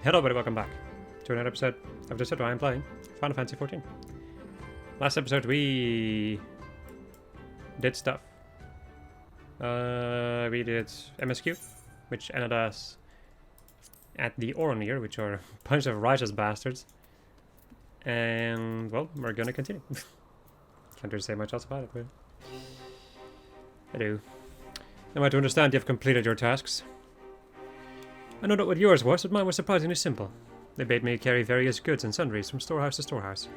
Hello everybody, welcome back to another episode of the set I am playing Final Fantasy XIV. Last episode we did stuff. We did MSQ, which ended us at the Oronir, which are a bunch of righteous bastards. And, well, we're gonna continue. Can't really say much else about it, but... I do. Am I to understand you have completed your tasks? I know not what yours was, but mine was surprisingly simple. They bade me carry various goods and sundries from storehouse to storehouse.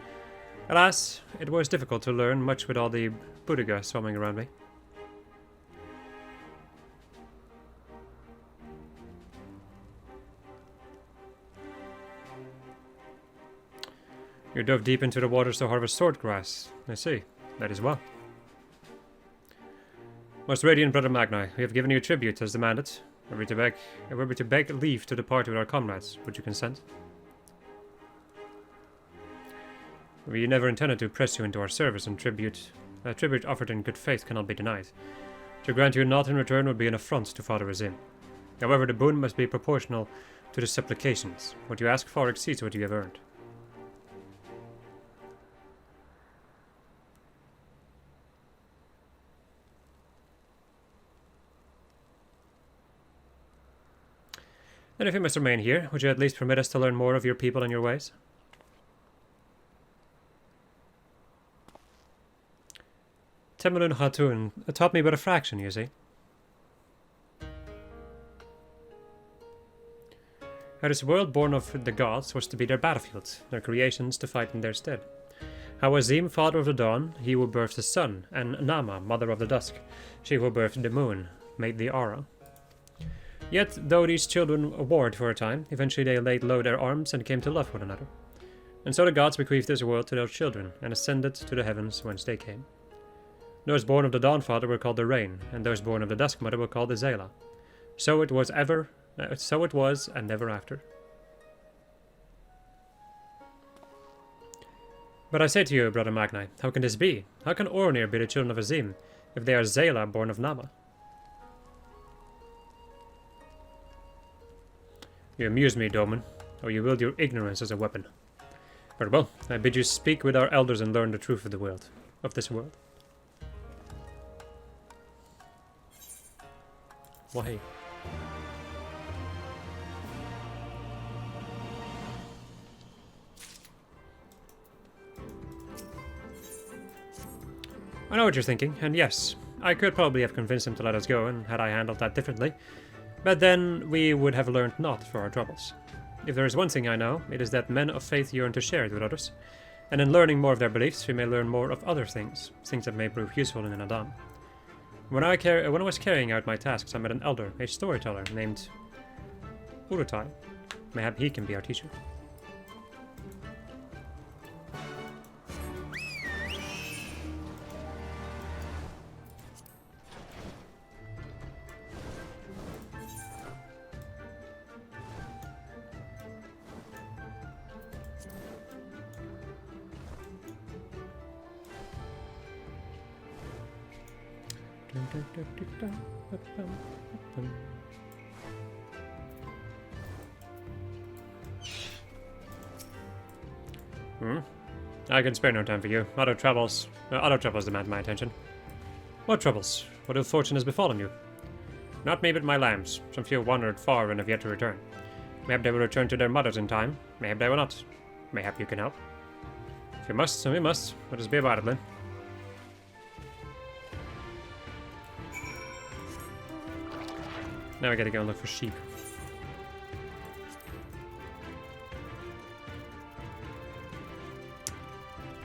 Alas, it was difficult to learn much with all the Budiga swarming around me. You dove deep into the waters to harvest sword grass. I see. That is well. Most radiant brother Magni, we have given you tribute as demanded. Were we to beg leave to depart with our comrades, would you consent? We never intended to press you into our service, and tribute offered in good faith cannot be denied. To grant you naught in return would be an affront to Father Azim. However, the boon must be proportional to the supplications. What you ask far exceeds what you have earned. And if you must remain here, would you at least permit us to learn more of your people and your ways? Temelun Hatun taught me but a fraction, you see. How this world born of the gods was to be their battlefield, their creations to fight in their stead. How Azim, father of the dawn, he who birthed the sun, and Nama, mother of the dusk, she who birthed the moon, made the aura. Yet, though these children warred for a time, eventually they laid low their arms and came to love one another. And so the gods bequeathed this world to those children, and ascended to the heavens whence they came. Those born of the Dawn Father were called the Rain, and those born of the Dusk Mother were called the Zela. So it was and never after. But I say to you, brother Magni, how can this be? How can Oronir be the children of Azim, if they are Zela born of Nama? You amuse me, Doman, or you wield your ignorance as a weapon. Very well, I bid you speak with our elders and learn the truth of the world, of this world. Why? I know what you're thinking, and yes, I could probably have convinced him to let us go, and had I handled that differently, but then we would have learned naught for our troubles. If there is one thing I know, it is that men of faith yearn to share it with others, and in learning more of their beliefs, we may learn more of other things that may prove useful in an Adam. When I was carrying out my tasks, I met an elder, a storyteller, named Urutai. Mayhap he can be our teacher. I can spare no time for you. Other troubles demand my attention. What troubles? What ill fortune has befallen you? Not me, but my lambs. Some few wandered far and have yet to return. Mayhap they will return to their mothers in time. Mayhap they will not. Mayhap you can help. If you must, then we must. Let us be about it, then. Now I gotta go and look for sheep.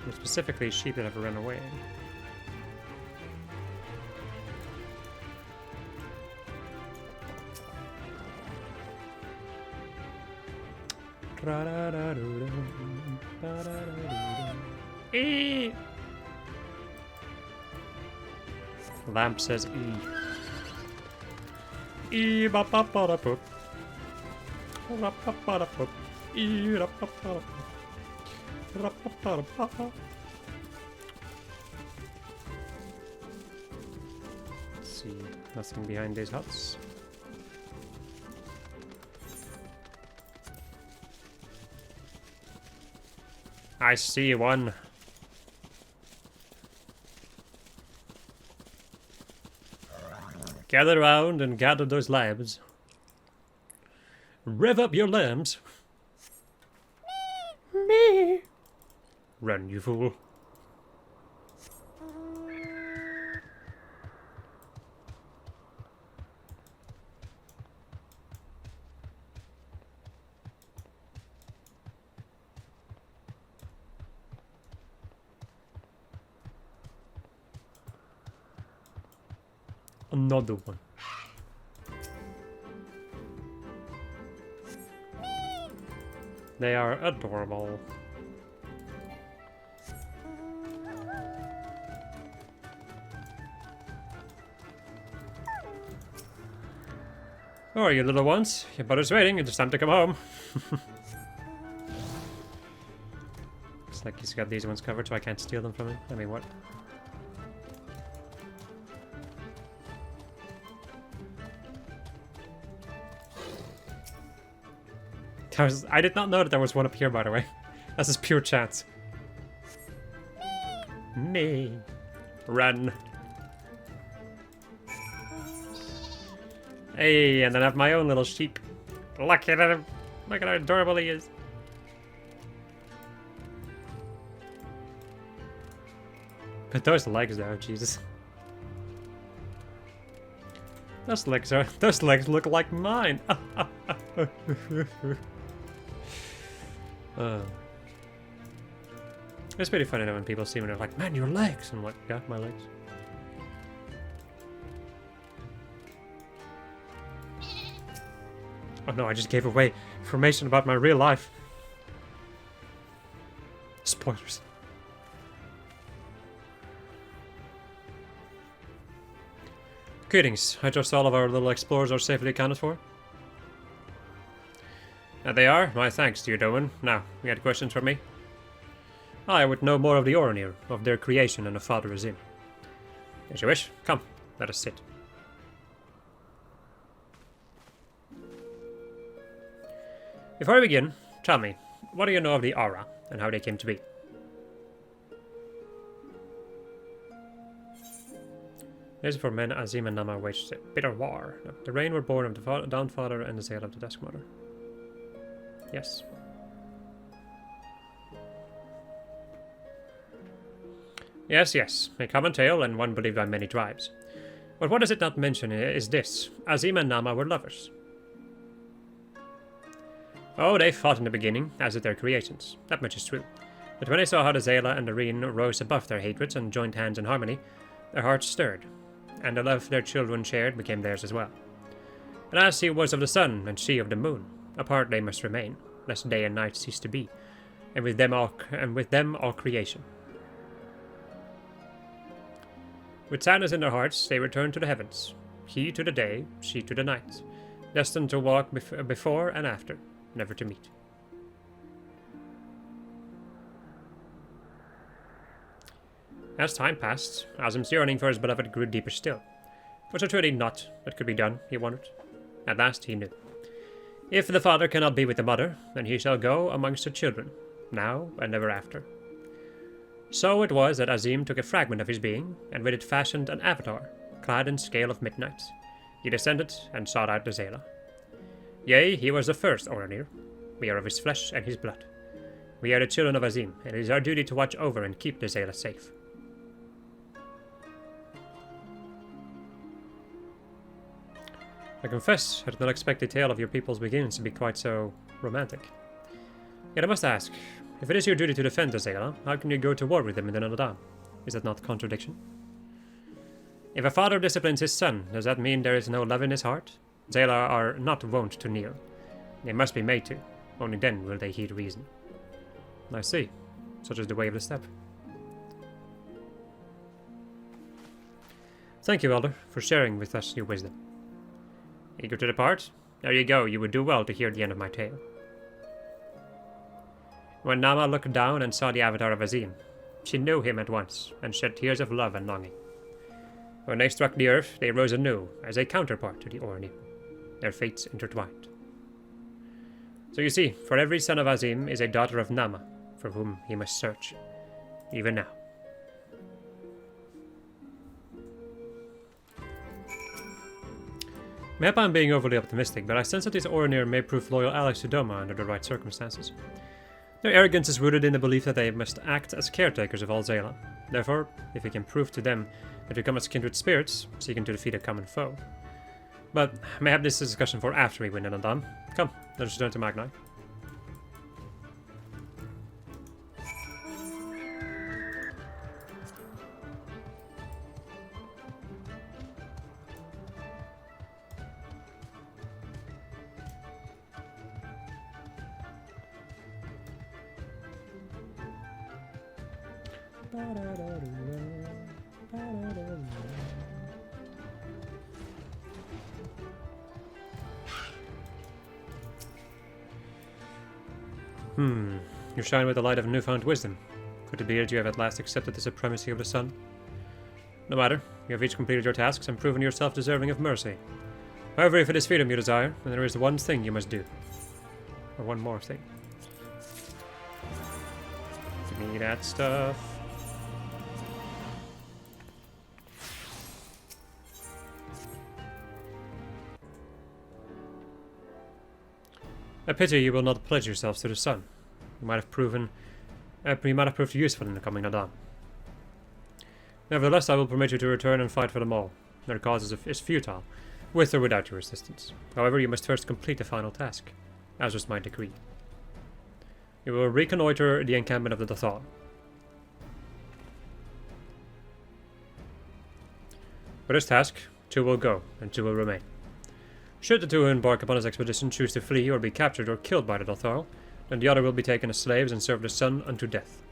And specifically, sheep that have run away. E. Lamp says E. E ba ba ba da poop. Ra ba ba da poop. E ra ba ba da poop. Ra ba ba da ba. Let's see, nothing behind these huts. I see one. Gather round and gather those lambs. Rev up your lambs. Me. Run, you fool. Another one. They are adorable. Oh, you little ones. Your mother's waiting. It's time to come home. Looks like he's got these ones covered, so I can't steal them from him. I mean, what? I did not know that there was one up here, by the way. That's just pure chance. Me. Run. Hey, and then I have my own little sheep. Look at him. Look at how adorable he is. But those legs though, Jesus. Those legs look like mine. It's pretty funny though when people see me and they're like, man, your legs. I'm like, yeah, my legs. Oh no, I just gave away information about my real life. Spoilers. Greetings. I trust all of our little explorers are safely accounted for. They are? My thanks, dear Doan. Now, you had questions for me? I would know more of the Oronir, of their creation and of Father Azim. As you wish. Come, let us sit. Before I begin, tell me, what do you know of the Aura, and how they came to be? This is for men Azim and Nama waged a bitter war. The Rain were born of the Dawnfather and the Zale of the Duskmother. Yes. Yes. A common tale, and one believed by many tribes. But what does it not mention is this. Azim and Nama were lovers. Oh, they fought in the beginning, as did their creations. That much is true. But when they saw how the Zayla and the Reen rose above their hatreds and joined hands in harmony, their hearts stirred, and the love their children shared became theirs as well. And as he was of the sun, and she of the moon, apart they must remain, lest day and night cease to be, and with them all creation. With sadness in their hearts, they returned to the heavens, he to the day, she to the night, destined to walk before and after, never to meet. As time passed, Azim's yearning for his beloved grew deeper still. Was it really not that could be done, he wondered? At last he knew. If the father cannot be with the mother, then he shall go amongst the children, now and ever after. So it was that Azim took a fragment of his being, and with it fashioned an avatar, clad in scale of midnight. He descended and sought out the Zayla. Yea, he was the first Oronir. We are of his flesh and his blood. We are the children of Azim, and it is our duty to watch over and keep the Zayla safe. I confess, I did not expect the tale of your people's beginnings to be quite so romantic. Yet I must ask, if it is your duty to defend the Zayla, how can you go to war with them in the Nadam? Is that not contradiction? If a father disciplines his son, does that mean there is no love in his heart? Zayla are not wont to kneel. They must be made to. Only then will they heed reason. I see. Such is the way of the steppe. Thank you, Elder, for sharing with us your wisdom. Eager to depart? There you go, you would do well to hear the end of my tale. When Nama looked down and saw the avatar of Azim, she knew him at once, and shed tears of love and longing. When they struck the earth, they rose anew, as a counterpart to the Oronir, their fates intertwined. So you see, for every son of Azim is a daughter of Nama, for whom he must search, even now. Maybe I'm being overly optimistic, but I sense that these Orinir may prove loyal allies to Doma under the right circumstances. Their arrogance is rooted in the belief that they must act as caretakers of all Zela. Therefore, if we can prove to them that we come as kindred spirits, seeking to defeat a common foe. But maybe this is a discussion for after we win Undying. Come, let's return to Magnai. You shine with the light of newfound wisdom. Could it be that you have at last accepted the supremacy of the sun? No matter, you have each completed your tasks and proven yourself deserving of mercy. However, if it is freedom you desire, then there is one thing you must do. Or one more thing. Give me that stuff. A pity you will not pledge yourselves to the sun. You might have proved useful in the coming Undying. Nevertheless, I will permit you to return and fight for them all. Their cause is futile, with or without your assistance. However, you must first complete the final task, as was my decree. You will reconnoiter the encampment of the Dathal. For this task, 2 will go, and 2 will remain. Should the 2 who embark upon this expedition choose to flee or be captured or killed by the Dathal, then the other will be taken as slaves and serve the sun unto death.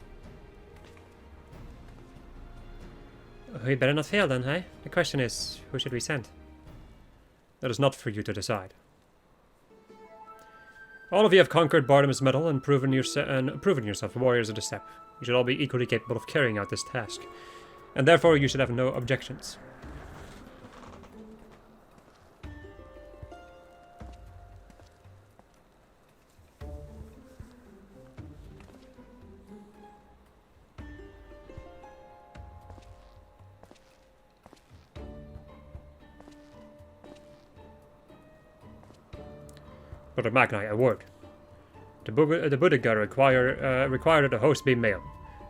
We better not fail then, eh? The question is, who should we send? That is not for you to decide. All of you have conquered Bartima's Metal and proven yourself warriors of the steppe. You should all be equally capable of carrying out this task, and therefore you should have no objections. Brother Magnai, a word. The Buddhiga require that the host be male,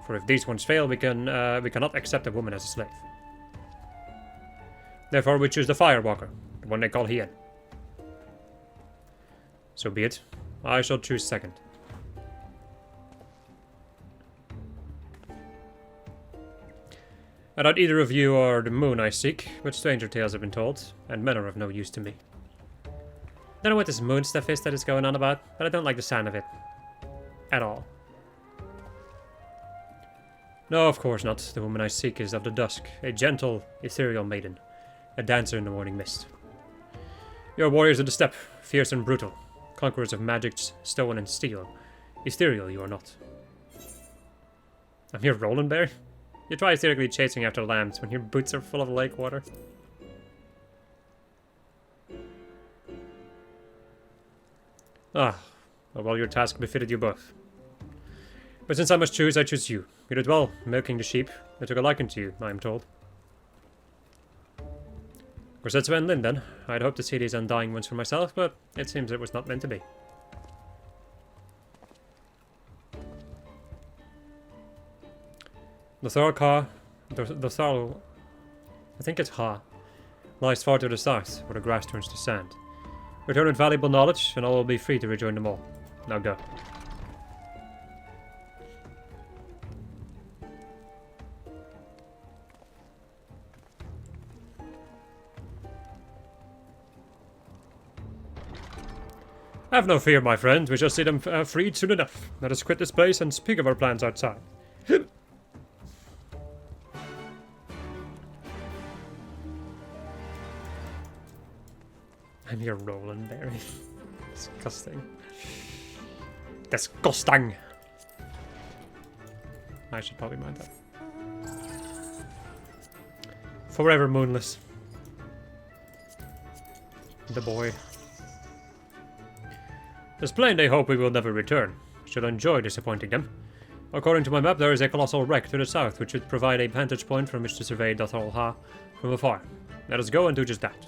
for if these ones fail, we cannot accept a woman as a slave. Therefore, we choose the Firewalker, the one they call Hien. So be it. I shall choose second. I doubt either of you are the moon I seek, but stranger tales have been told, and men are of no use to me. I don't know what this moon stuff is that is going on about, but I don't like the sound of it. At all. No, of course not. The woman I seek is of the dusk, a gentle, ethereal maiden, a dancer in the morning mist. You are warriors of the steppe, fierce and brutal, conquerors of magics, stone and steel. Ethereal you are not. I'm here rolling, Barry? You try hysterically chasing after lambs when your boots are full of lake water. Ah, well, your task befitted you both. But since I must choose, I choose you. You did well, milking the sheep. They took a liking to you, I am told. Corsetto and Lynn, then. I'd hoped to see these Undying ones for myself, but it seems it was not meant to be. The Thorl, I think it's Ha, lies far to the south, where the grass turns to sand. Return with valuable knowledge, and all will be free to rejoin them all. Now go. Have no fear, my friend. We shall see them freed soon enough. Let us quit this place and speak of our plans outside. I'm here rolling, Barry. Disgusting. Disgusting! I should probably mind that. Forever moonless. The boy. It's plain they hope we will never return. We shall enjoy disappointing them. According to my map, there is a colossal wreck to the south, which would provide a vantage point from which to survey Dothal Ha from afar. Let us go and do just that.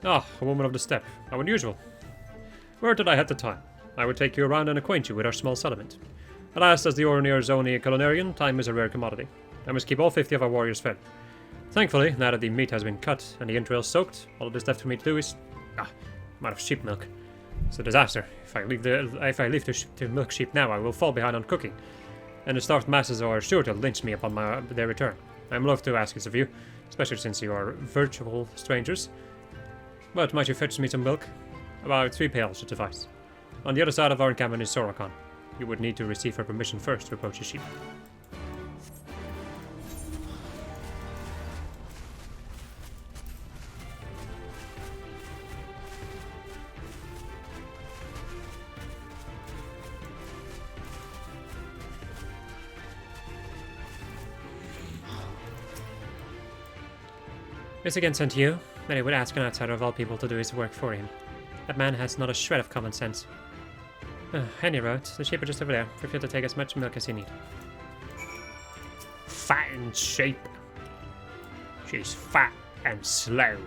Ah, a woman of the steppe. How unusual. Where did I have the time? I would take you around and acquaint you with our small settlement. Alas, as the Oranir is only a culinarian, time is a rare commodity. I must keep all 50 of our warriors fed. Thankfully, now that the meat has been cut and the entrails soaked, all that is left for me to do is... I'm out of sheep milk. It's a disaster. If I leave to milk sheep now, I will fall behind on cooking. And the starved masses are sure to lynch me upon their return. I am loath to ask this of you, especially since you are virtual strangers. But might you fetch me some milk? About 3 pails should suffice. On the other side of our encampment is Sorokon. You would need to receive her permission first to approach the sheep. This again sent to you, that he would ask an outsider of all people to do his work for him. That man has not a shred of common sense. Any road, the sheep are just over there. Feel free to take as much milk as you need. Fattened sheep. She's fat and slow.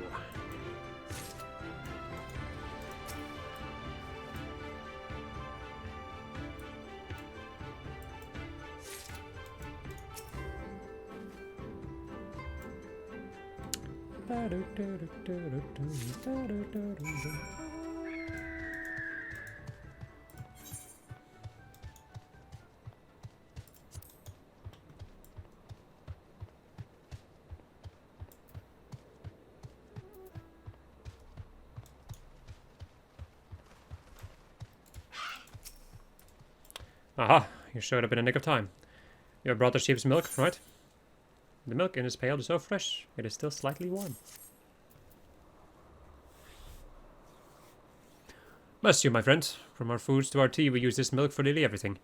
Aha, you showed up in a nick of time. You have brought the sheep's milk, right? The milk in this pail is so fresh, it is still slightly warm. Bless you, my friend. From our foods to our tea, we use this milk for nearly everything.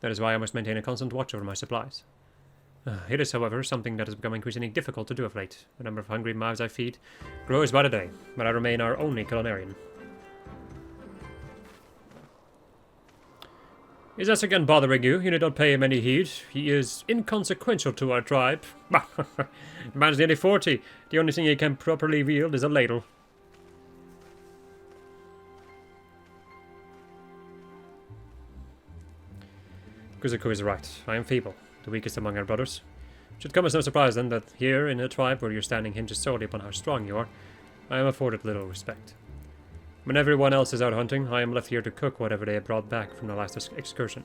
That is why I must maintain a constant watch over my supplies. It is, however, something that has become increasingly difficult to do of late. The number of hungry mouths I feed grows by the day, but I remain our only culinarian. Is this again bothering you? You need not pay him any heed. He is inconsequential to our tribe. The man's nearly 40. The only thing he can properly wield is a ladle. Kuzuku is right. I am feeble, the weakest among our brothers. It should come as no surprise then that here in a tribe where your standing hinges solely upon how strong you are, I am afforded little respect. When everyone else is out hunting, I am left here to cook whatever they have brought back from the last excursion.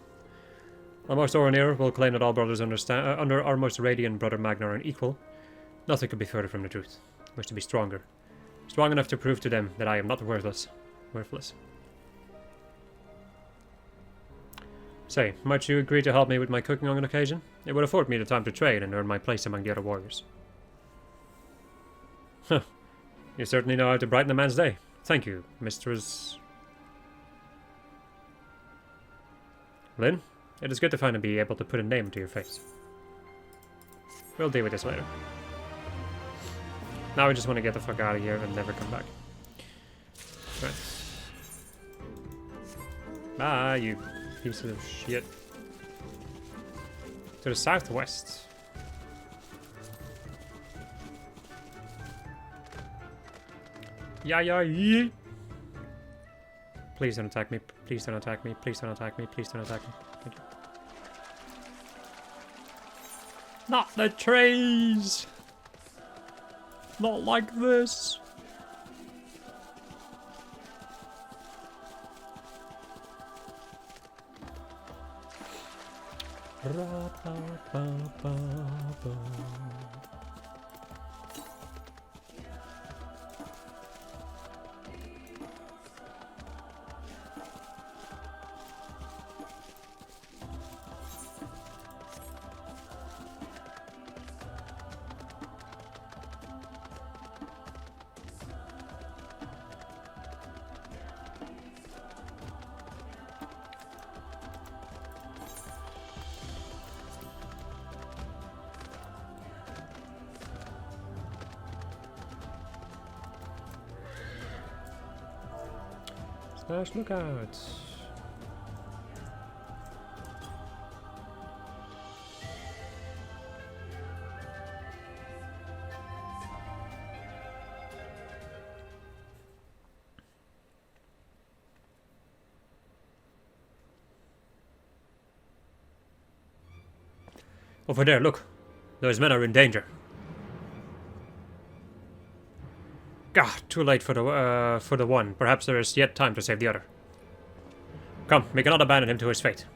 Almost Oranir will claim that all brothers under our most radiant brother Magnar are equal. Nothing could be further from the truth. I wish to be stronger. Strong enough to prove to them that I am not worthless. Say, might you agree to help me with my cooking on an occasion? It would afford me the time to train and earn my place among the other warriors. Huh. You certainly know how to brighten a man's day. Thank you, Mistress... Lynn, it is good to finally be able to put a name to your face. We'll deal with this later. Now we just want to get the fuck out of here and never come back. Right. Bye, you pieces of shit. To the southwest. Yeah. Please don't attack me. Please don't attack me. Please don't attack me. Please don't attack me. Thank you. Not the trees! Not like this. Slash lookout. Over there, look. Those men are in danger. Ah, too late for the one. Perhaps there is yet time to save the other. Come, we cannot abandon him to his fate.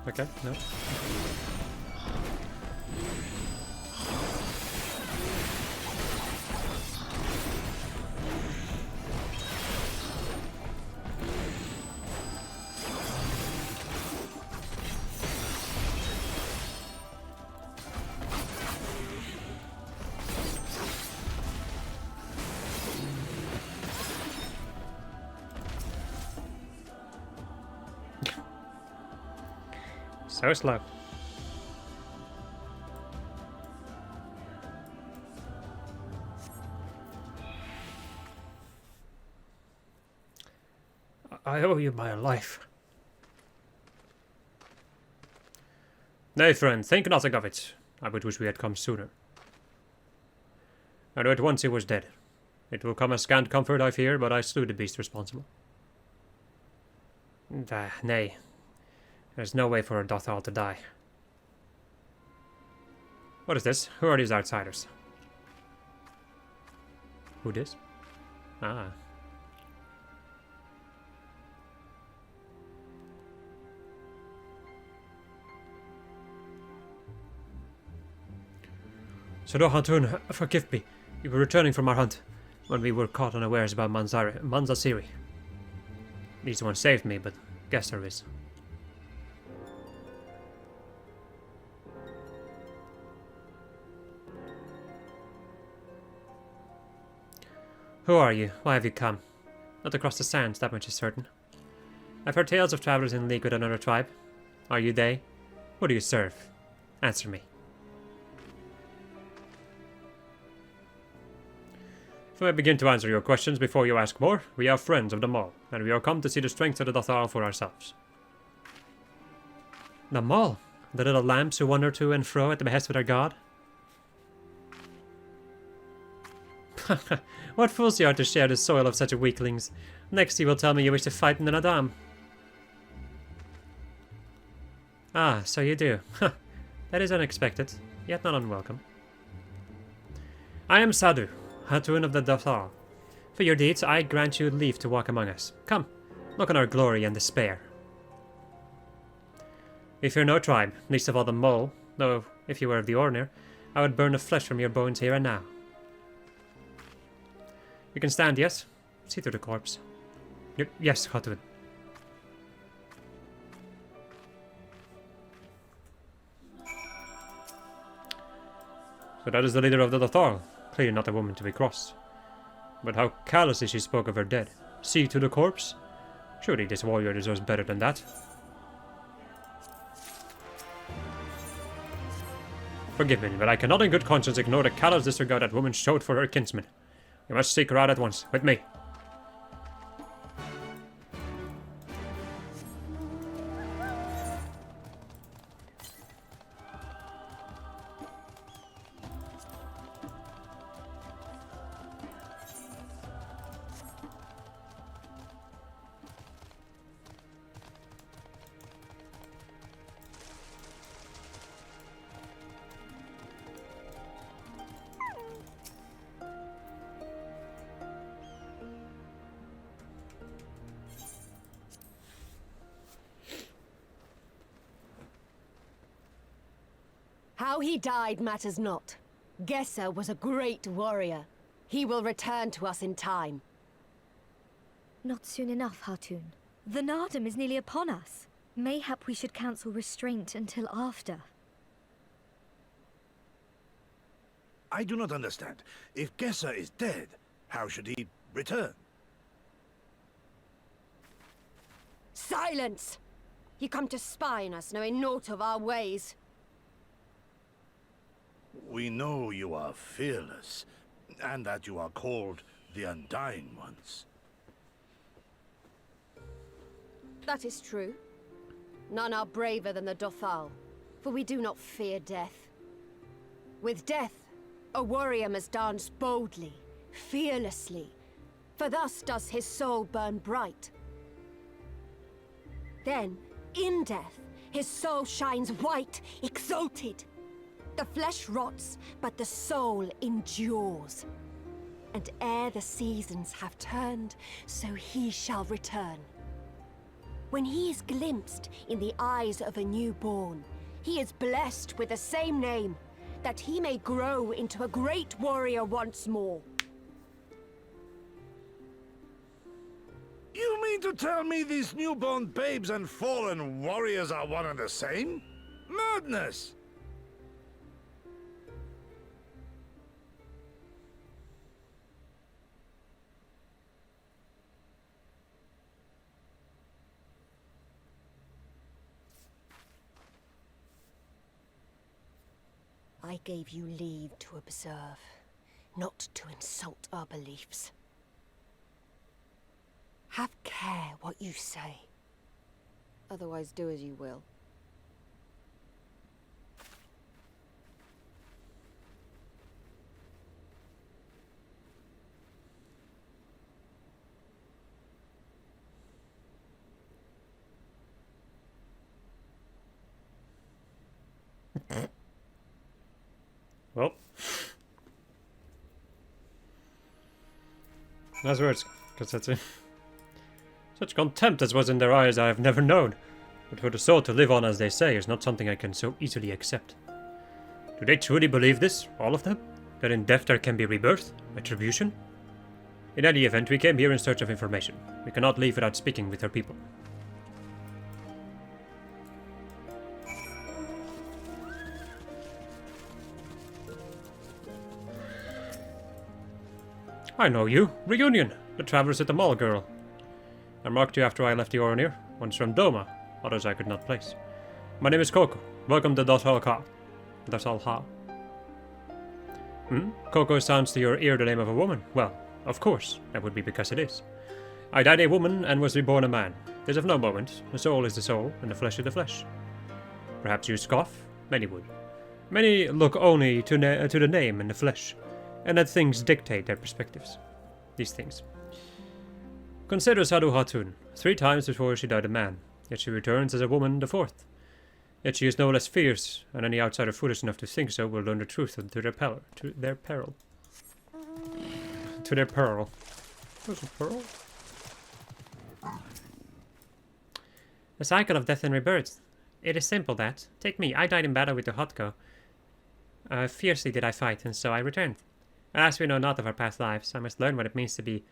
Okay, no. So slow. I owe you my life. Nay, friend, think nothing of it. I would wish we had come sooner. I knew at once he was dead. It will come as scant comfort, I fear, but I slew the beast responsible. Nay. There's no way for a Dothal to die. What is this? Who are these outsiders? Who this? Ah. Sir Hatun, forgive me. We were returning from our hunt when we were caught unawares by Manzasiri. These ones saved me, but guess there is. Who are you? Why have you come? Not across the sands, that much is certain. I've heard tales of travelers in league with another tribe. Are you they? Who do you serve? Answer me. If I begin to answer your questions before you ask more, we are friends of them all, and we are come to see the strength of the Dothal for ourselves. The Maul? The little lamps who wander to and fro at the behest of their god? What fools you are to share the soil of such weaklings. Next you will tell me you wish to fight in the Nadam. Ah, so you do. That is unexpected, yet not unwelcome. I am Sadu, Hatun of the Dothal. For your deeds, I grant you leave to walk among us. Come, look on our glory and despair. We fear no tribe, least of all the mole, though if you were of the Ornir, I would burn the flesh from your bones here and now. You can stand, yes? See through the corpse. Yes, Hatun. So that is the leader of the Dothal. Clearly not a woman to be crossed. But how callously she spoke of her dead. See to the corpse? Surely this warrior deserves better than that. Forgive me, but I cannot in good conscience ignore the callous disregard that woman showed for her kinsman. We must seek her out at once, with me. How he died matters not. Gesser was a great warrior. He will return to us in time. Not soon enough, Hatun. The Nardum is nearly upon us. Mayhap we should counsel restraint until after. I do not understand. If Gessa is dead, how should he return? Silence! You come to spy on us, knowing naught of our ways. We know you are fearless, and that you are called the Undying Ones. That is true. None are braver than the Dothal, for we do not fear death. With death, a warrior must dance boldly, fearlessly, for thus does his soul burn bright. Then, in death, his soul shines white, exalted. The flesh rots, but the soul endures. And ere the seasons have turned, so he shall return. When he is glimpsed in the eyes of a newborn, he is blessed with the same name, that he may grow into a great warrior once more. You mean to tell me these newborn babes and fallen warriors are one and the same? Madness! I gave you leave to observe, not to insult our beliefs. Have care what you say. Otherwise do as you will. Well. Nice words, Kassetsu. Such contempt as was in their eyes I have never known. But for the soul to live on as they say is not something I can so easily accept. Do they truly believe this, all of them? That in death there can be rebirth? Retribution? In any event, we came here in search of information. We cannot leave without speaking with our people. I know you. Reunion. The Travelers at the Mall girl. I marked you after I left the Oronir. One's from Doma. Others I could not place. My name is Coco. Welcome to Dothal Ka. Dothal Ha. Coco sounds to your ear the name of a woman. Well, of course. That would be because it is. I died a woman and was reborn a man. It is of no moment. The soul is the soul, and the flesh is the flesh. Perhaps you scoff? Many would. Many look only to the name and the flesh, and that things dictate their perspectives. These things. Consider Sadhu Hatun. 3 times before she died a man, yet she returns as a woman the 4th. Yet she is no less fierce, and any outsider foolish enough to think so will learn the truth to their peril. To their peril. To their peril. What's a pearl? The cycle of death and rebirth. It is simple that. Take me, I died in battle with the Hotko. Fiercely did I fight, and so I returned. As we know not of our past lives, I must learn what it means to be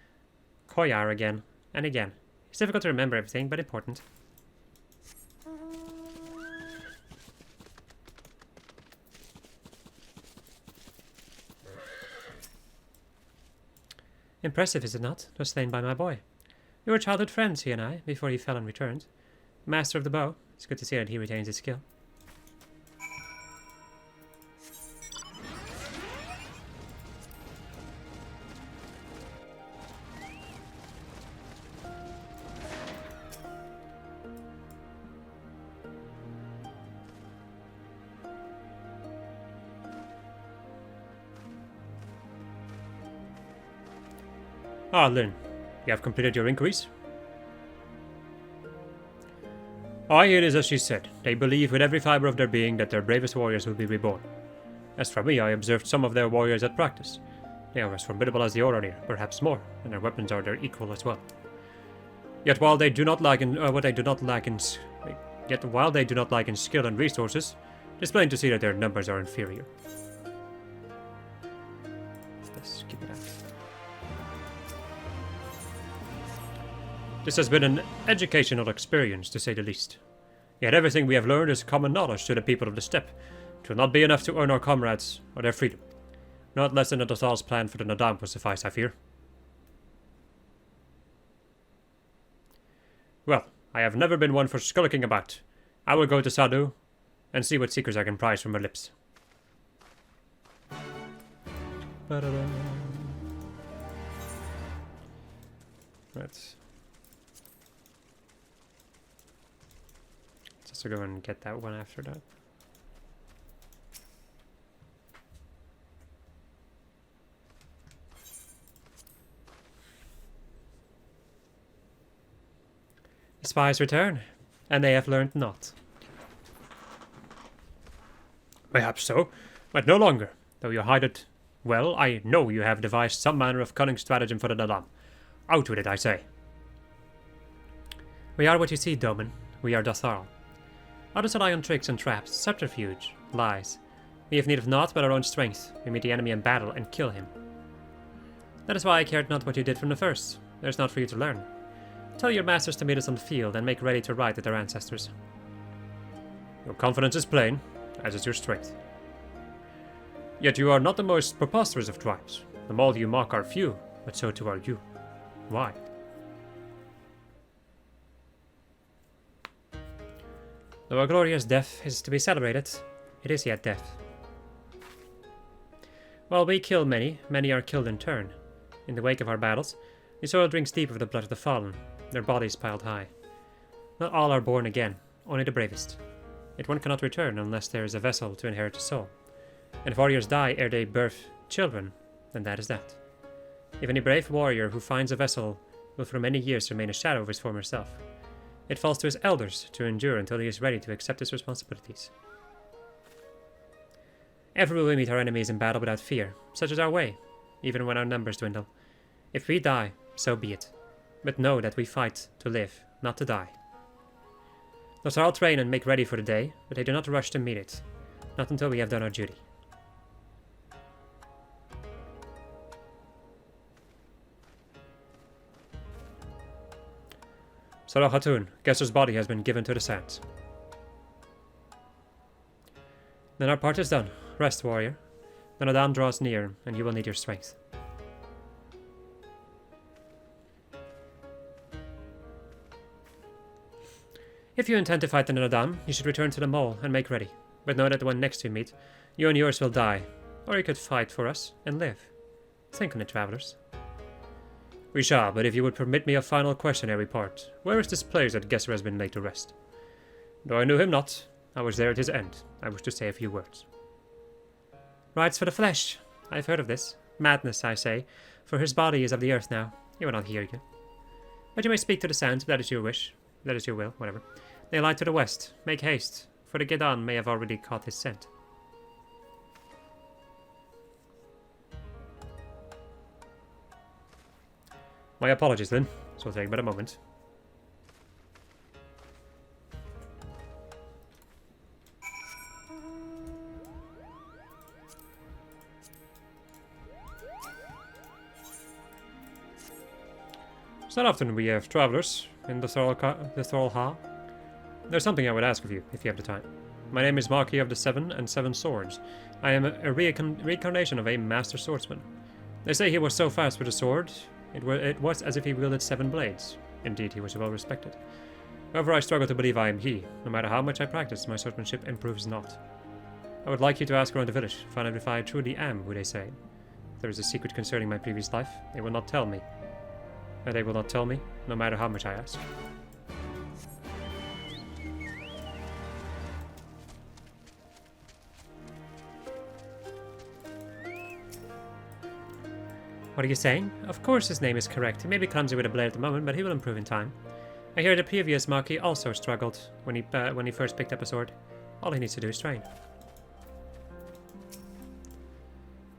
Koyar again and again. It's difficult to remember everything, but important. Impressive, is it not? Was slain by my boy. We were childhood friends, he and I, before he fell and returned. Master of the bow. It's good to see that he retains his skill. Ah, Lynn, you have completed your inquiries? Aye, it is as she said. They believe with every fibre of their being that their bravest warriors will be reborn. As for me, I observed some of their warriors at practice. They are as formidable as the Oronir, perhaps more, and their weapons are their equal as well. Yet while they do not lack in skill and resources, it is plain to see that their numbers are inferior. Let's skip it out. This has been an educational experience, to say the least. Yet everything we have learned is common knowledge to the people of the steppe. It will not be enough to earn our comrades or their freedom. Not less than the Dothal's plan for the Nadam will suffice, I fear. Well, I have never been one for skulking about. I will go to Sadu and see what secrets I can prise from her lips. Right. Let's also go and get that one after that. The spies return, and they have learned naught. Perhaps so, but no longer. Though you hide it well, I know you have devised some manner of cunning stratagem for the Nadam. Out with it, I say. We are what you see, Doman. We are Dothal. Others rely on tricks and traps, subterfuge, lies. We have need of naught but our own strength. We meet the enemy in battle and kill him. That is why I cared not what you did from the first. There is naught for you to learn. Tell your masters to meet us on the field and make ready to ride with their ancestors. Your confidence is plain, as is your strength. Yet you are not the most preposterous of tribes. The Maul you mock are few, but so too are you. Why? Though a glorious death is to be celebrated, it is yet death. While we kill many, many are killed in turn. In the wake of our battles, the soil drinks deep of the blood of the fallen, their bodies piled high. Not all are born again, only the bravest. Yet one cannot return unless there is a vessel to inherit the soul. And if warriors die ere they birth children, then that is that. If any brave warrior who finds a vessel will for many years remain a shadow of his former self. It falls to his elders to endure until he is ready to accept his responsibilities. Ever will we meet our enemies in battle without fear, such is our way, even when our numbers dwindle. If we die, so be it. But know that we fight to live, not to die. Thus all train and make ready for the day, but they do not rush to meet it. Not until we have done our duty. Sarah Hatun, Gesser's body has been given to the sands. Then our part is done. Rest, warrior. The Nadam draws near, and you will need your strength. If you intend to fight the Nadam, you should return to the mole and make ready. But know that when next we meet, you and yours will die. Or you could fight for us and live. Think on it, travelers. We shall, but if you would permit me a final question ere we part. Where is this place that Gesser has been laid to rest? Though I knew him not, I was there at his end. I wish to say a few words. Rights for the flesh. I have heard of this. Madness, I say, for his body is of the earth now. He will not hear you. But you may speak to the sands, if that is your wish. That is your will, whatever. They lie to the west. Make haste, for the Gedan may have already caught his scent. My apologies, then. This will take but a moment. It's not often we have travelers in the Thrall. There's something I would ask of you, if you have the time. My name is Marquis of the Seven and Seven Swords. I am a reincarnation of a master swordsman. They say he was so fast with a sword, it was as if he wielded 7 blades. Indeed, he was well respected. However, I struggle to believe I am he. No matter how much I practice, my swordsmanship improves not. I would like you to ask around the village, find out if I truly am who they say. If there is a secret concerning my previous life, they will not tell me. And they will not tell me, no matter how much I ask. What are you saying? Of course his name is correct. He may be clumsy with a blade at the moment, but he will improve in time. I hear the previous Marquis also struggled when he first picked up a sword. All he needs to do is train.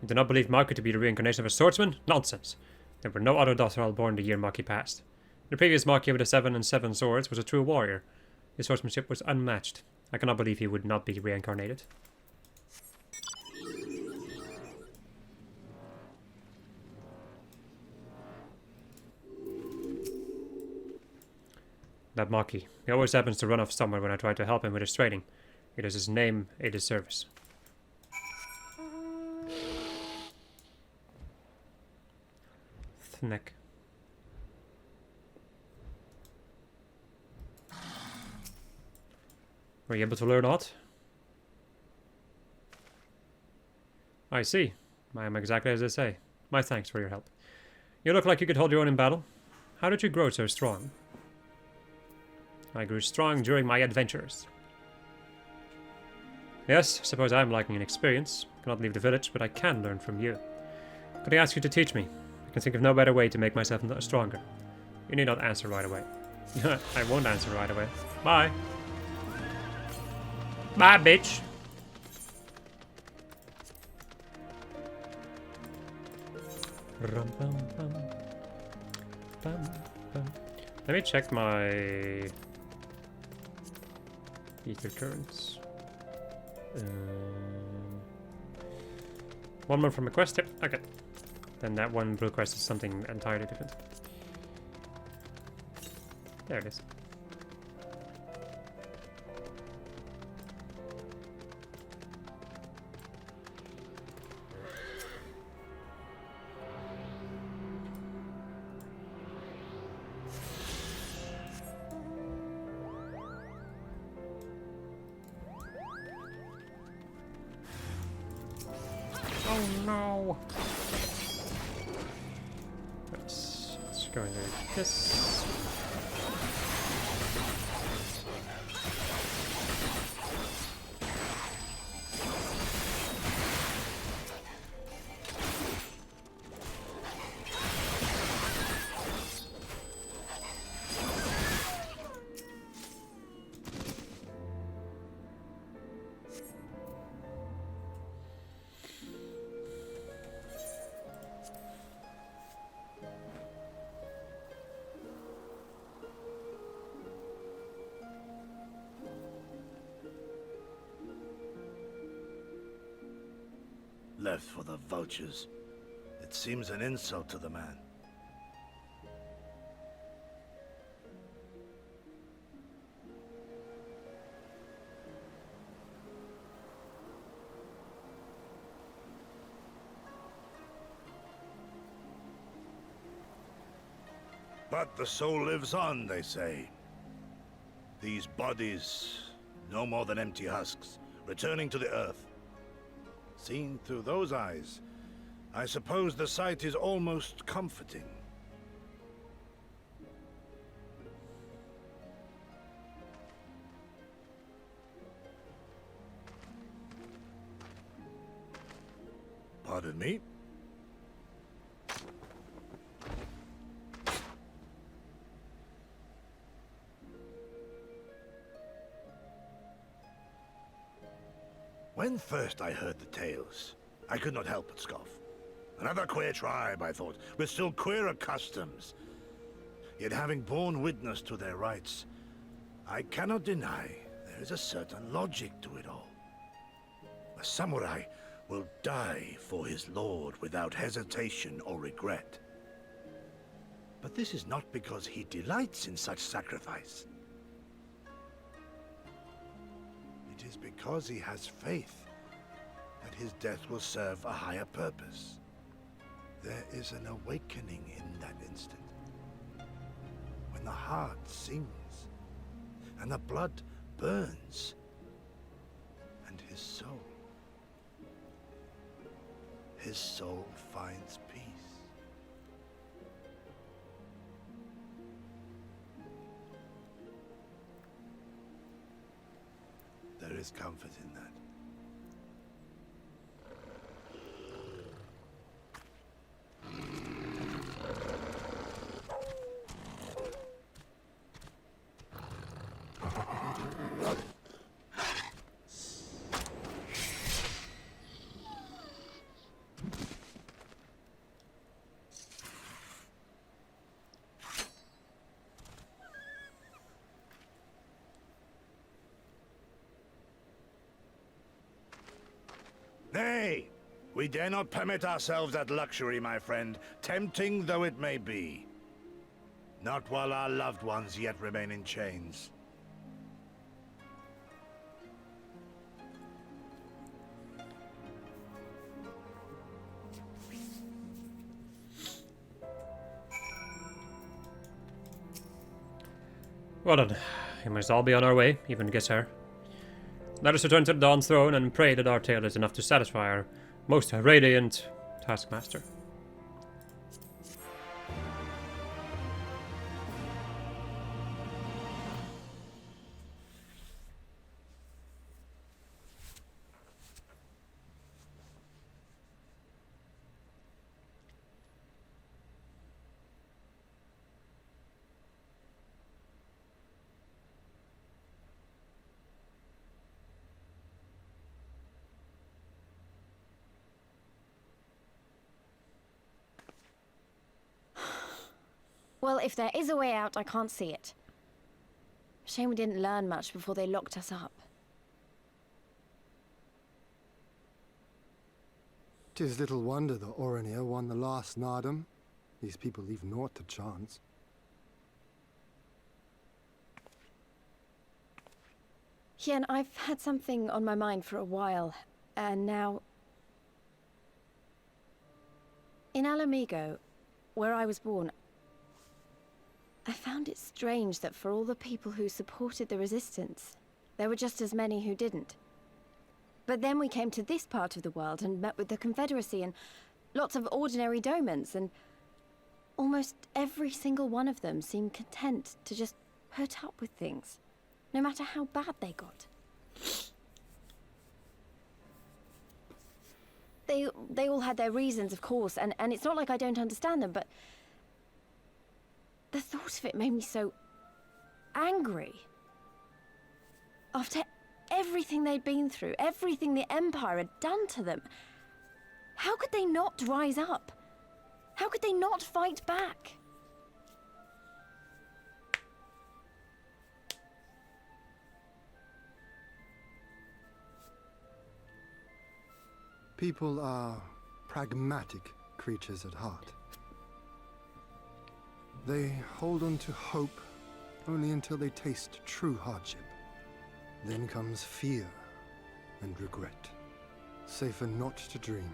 You do not believe Marquis to be the reincarnation of a swordsman? Nonsense! There were no other Dothral born the year Marquis passed. The previous Marquis of the 7 and 7 Swords was a true warrior. His swordsmanship was unmatched. I cannot believe he would not be reincarnated. That Maki. He always happens to run off somewhere when I try to help him with his trading. He does his name a disservice. Thneck. Were you able to learn aught? I see. I am exactly as I say. My thanks for your help. You look like you could hold your own in battle. How did you grow so strong? I grew strong during my adventures. Yes, suppose I am lacking in experience. Cannot leave the village, but I can learn from you. Could I ask you to teach me? I can think of no better way to make myself stronger. You need not answer right away. I won't answer right away. Bye. Bye, bitch. Rum, bum, bum. Bum, bum. Let me check my ether currents. One more from a quest. Yep. Okay. Then that one blue quest is something entirely different. There it is. Oh no! Let's go into this. Left for the vultures. It seems an insult to the man. But the soul lives on, they say. These bodies, no more than empty husks, returning to the earth. Seen through those eyes, I suppose the sight is almost comforting. Pardon me? When first I heard the tales, I could not help but scoff. Another queer tribe, I thought, with still queerer customs. Yet having borne witness to their rites, I cannot deny there is a certain logic to it all. A samurai will die for his lord without hesitation or regret. But this is not because he delights in such sacrifice. It is because he has faith that his death will serve a higher purpose. There is an awakening in that instant. When the heart sings, and the blood burns, and his soul finds peace. There is comfort in that. Nay, we dare not permit ourselves that luxury, my friend, tempting though it may be. Not while our loved ones yet remain in chains. Well then, we must all be on our way, even Gisher. Let us return to the Dawn's throne and pray that our tale is enough to satisfy our most radiant taskmaster. Well, if there is a way out, I can't see it. Shame we didn't learn much before they locked us up. 'Tis little wonder the Orinir won the last Nardum. These people leave naught to chance. Yeah, and I've had something on my mind for a while, and now... In Alamigo, where I was born, I found it strange that for all the people who supported the resistance, there were just as many who didn't. But then we came to this part of the world and met with the Confederacy and lots of ordinary domans, and almost every single one of them seemed content to just put up with things, no matter how bad they got. They all had their reasons, of course, and it's not like I don't understand them, but the thought of it made me so angry. After everything they'd been through, everything the Empire had done to them, how could they not rise up? How could they not fight back? People are pragmatic creatures at heart. They hold on to hope only until they taste true hardship. Then comes fear and regret. Safer not to dream,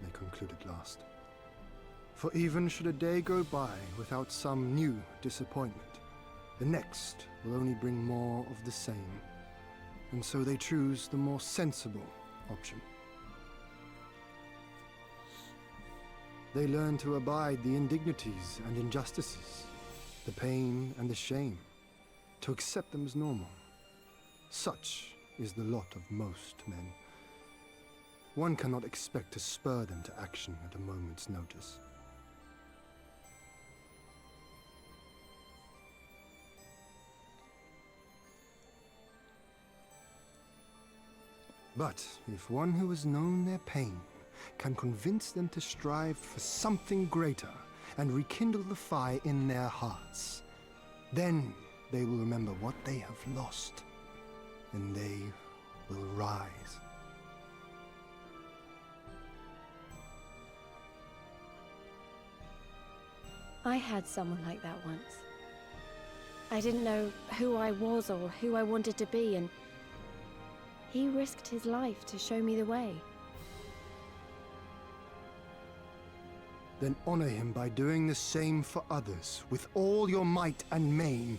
they conclude at last. For even should a day go by without some new disappointment, the next will only bring more of the same. And so they choose the more sensible option. They learn to abide the indignities and injustices, the pain and the shame, to accept them as normal. Such is the lot of most men. One cannot expect to spur them to action at a moment's notice. But if one who has known their pain can convince them to strive for something greater and rekindle the fire in their hearts, then they will remember what they have lost, and they will rise. I had someone like that once. I didn't know who I was or who I wanted to be, and he risked his life to show me the way. Then honor him by doing the same for others, with all your might and main.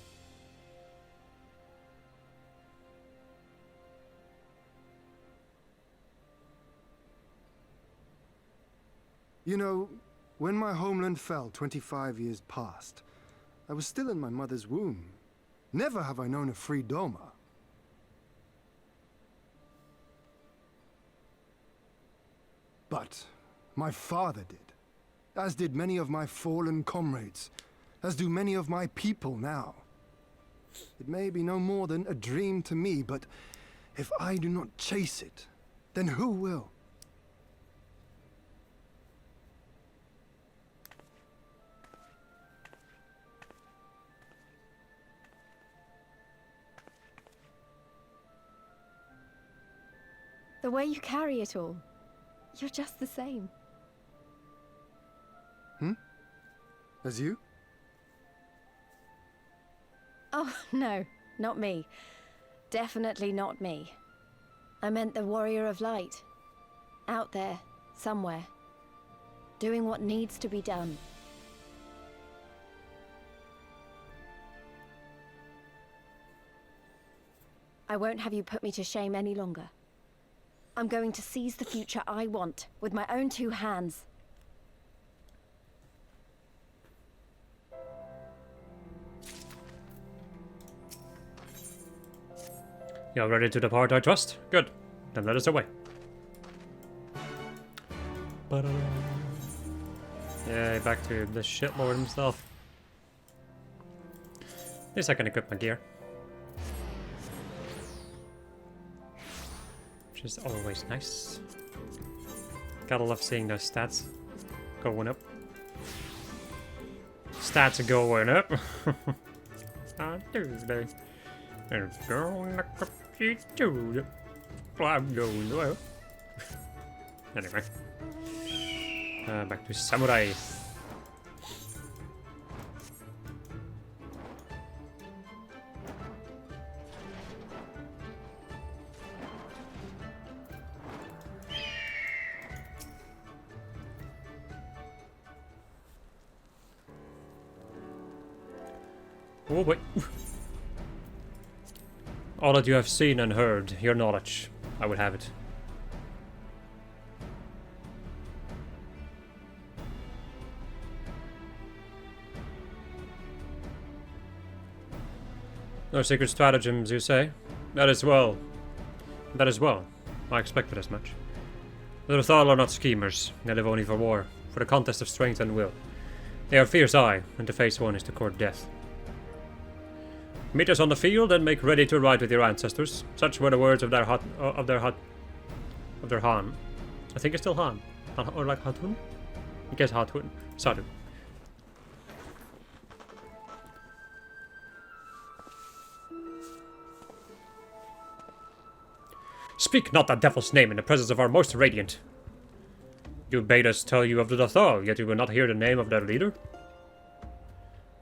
You know, when my homeland fell 25 years past, I was still in my mother's womb. Never have I known a free Doma. But my father did. As did many of my fallen comrades, as do many of my people now. It may be no more than a dream to me, but if I do not chase it, then who will? The way you carry it all, you're just the same. As you? Oh, no, not me. Definitely not me. I meant the Warrior of Light. Out there, somewhere. Doing what needs to be done. I won't have you put me to shame any longer. I'm going to seize the future I want, with my own 2 hands. You're ready to depart, I trust? Good. Then let us away. Yeah, back to the shitlord himself. At least I can equip my gear. Which is always nice. Gotta love seeing those stats going up. Stats are going up. On Tuesday. And it's going like a Tuesday. I'm going well. Anyway. Back to Samurai. Oh boy. All that you have seen and heard, your knowledge, I would have it. No secret stratagems, you say? That is well. That is well. I expected as much. The Lothal are not schemers. They live only for war, for the contest of strength and will. They are fierce eye, and to face one is to court death. Meet us on the field and make ready to ride with your ancestors. Such were the words of their Han. I think it's still Han. Or like Hatun? I guess Hatun. Sadu. Speak not that devil's name in the presence of our most radiant. You bade us tell you of the Lothal, yet you will not hear the name of their leader?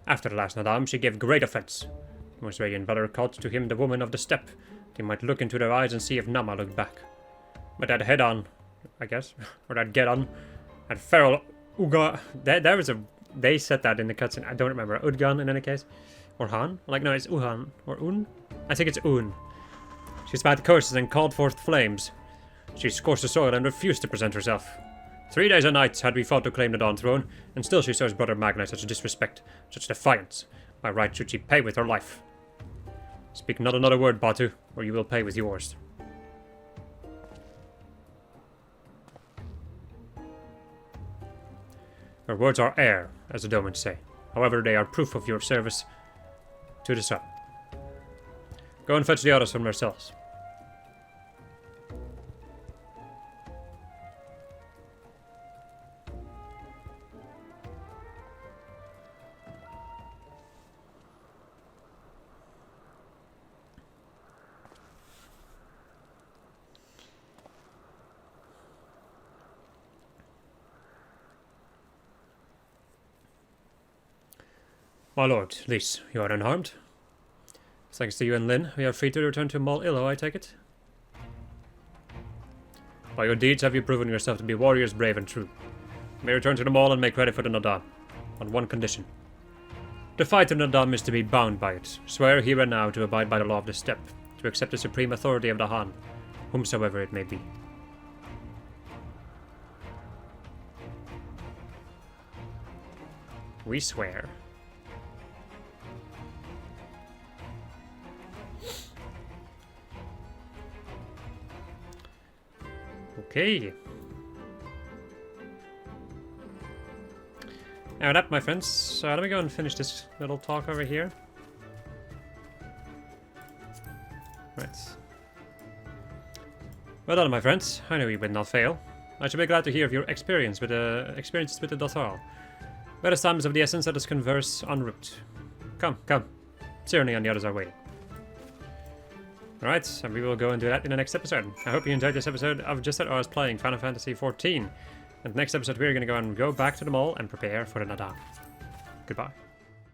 After the last Nadam, she gave great offense. The most radiant brother called to him the woman of the steppe. They might look into their eyes and see if Nama looked back. But that head on, I guess, or that get on, that feral Uga, there was a, they said that in the cutscene, I don't remember, Udgan in any case, or Han, like no, it's Uhan, or Un, I think it's Un. She spat curses and called forth flames. She scorched the soil and refused to present herself. 3 days and nights had we fought to claim the Dawn Throne, and still she shows Brother Magna such disrespect, such defiance. By right should she pay with her life. Speak not another word, Batu, or you will pay with yours. Her words are air, as the Domans say. However, they are proof of your service to the sun. Go and fetch the others from their cells. My lord, Lys, you are unharmed. Thanks to you and Lyn, we are free to return to Mol Illo, I take it? By your deeds have you proven yourself to be warriors brave and true. You may return to the Mall and make ready for the Nadam, on one condition. To fight the Nadam is to be bound by it. Swear here and now to abide by the law of the steppe, to accept the supreme authority of the Han, whomsoever it may be. We swear. Okay. Now that, my friends, so let me go and finish this little talk over here. Right. Well done, my friends. I know you would not fail. I should be glad to hear of your experiences with the Lothal. Better time is of the essence, let us converse en route. Come, come. Tyranny and the others are waiting. Alright, and we will go and do that in the next episode. I hope you enjoyed this episode of Just That I was playing Final Fantasy XIV. And next episode we're going to go back to the mall and prepare for the Nadam. Goodbye.